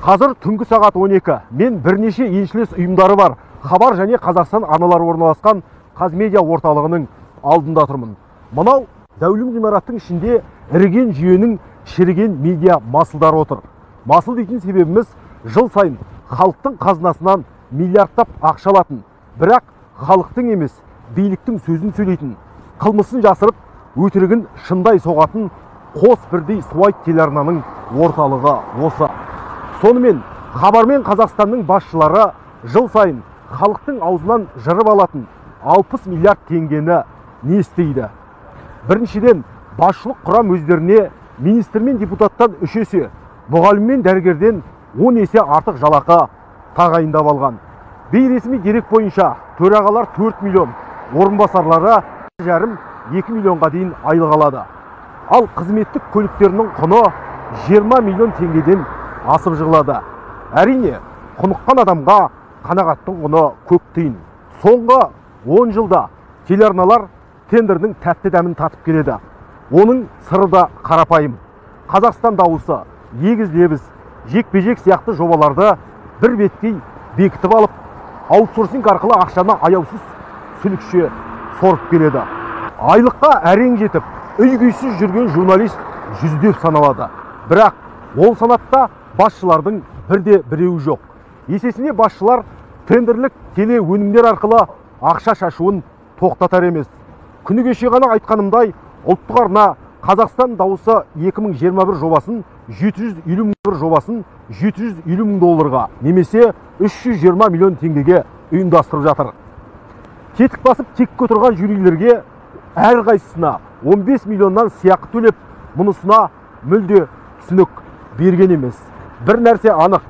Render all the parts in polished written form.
Қазір түнгі сағат 12. Мен бірнеше еншілес ұйымдары бар Хабар және Қазақстан арналары орналасқан Қазмедиа орталығының алдында тұрмын. Мынау зәулім ғимараттың ішінде іріген жүйенің шіріген медиа масылдары отыр. Масыл дейтін себебіміз жыл сайын халықтың қазынасынан миллиардтап ақша алатын, бірақ халықтың емес, биліктің сөзін сөйлейтін, қылмысын жасырып, өтірігін шындай соғатын қос бірдей суайт телеарнаның орталығы осы. Сонымен Хабар мен Қазақстанның басшылары жыл сайын халықтың аузынан жырып алатын 60 миллиард теңгені не істейді? Біріншіден, басшылық құрам өздеріне министр мен депутаттан 3 есе, мұғалім мен дәрігерден 10 есе артық жалақы тағайындап алған. Бейресми дерек бойынша төрағалар 4 миллион, орынбасарлары 1,5-2 миллионға дейін айлық алады. Ал қызметтік көліктерінің құны 20 миллион теңгеден асып жығылады. Әрине, құныққан адамға қанағаттың құны көк тиын. Соңғы 10 жылда телеарналар тендердің тәтті дәмін татып келеді. Оның сыры да қарапайым. Қазақстан дауысы, егіз лебіз, жекпе-жек сияқты жобаларды бір беткей бекітіп алып, аутсорсинг арқылы ақшаны аяусыз сүлікше сорып келеді. Айлыққа әрең жетіп, үй-күйсіз жүрген журналист жүздеп саналады. Бірақ ол санатта басшылардың бірде-біреуі жоқ. Есесіне басшылар тендерлік теле өнімдер арқылы ақша шашуын тоқтатар емес. Күні кеше ғана айтқанымдай, ұлттық арна Қазақстан дауысы 2021 жобасын 750 жобасын 750 мың долларға, немесе 320 миллион теңгеге ұйымдастырып жатыр. Кетік басып тек көтірген жюрилерге әрқайсысына 15 миллионнан сыйақы төлеп, мұнысына мүлде түсінік берген емес. Бір нәрсе анық.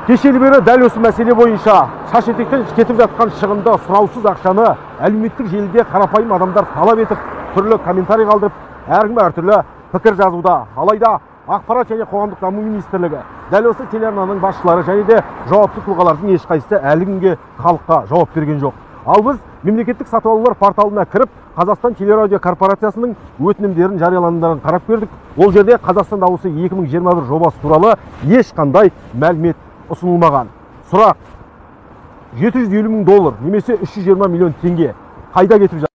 Кешелі бері дәл осы мәселе бойынша шаш етектен кетіп жатқан шығынды сұраусыз ақшаны әлеуметтік желіде қарапайым адамдар талап етіп, түрлі комментарий қалдырып, әркім әртүрлі пікір жазуда. Алайда Ақпарат және қоғамдық даму министрлігі, дәл осы телеарнаның басшылары және де жауапты тұлғалардың ешқайсысы әлі күнге халыққа жауап берген жоқ. Ал біз мемлекеттік сатып алулар порталына кіріп, Қазақстан телерадио корпорациясының өтінімдерін жарияланымдарын қарап көрдік. Ол жерде Қазақстан дауысы 2021 жобасы туралы ешқандай мәлімет ұсынылмаған. Сұрақ: 750 мың доллар немесе 320 миллион теңге қайда кетіп жатыр?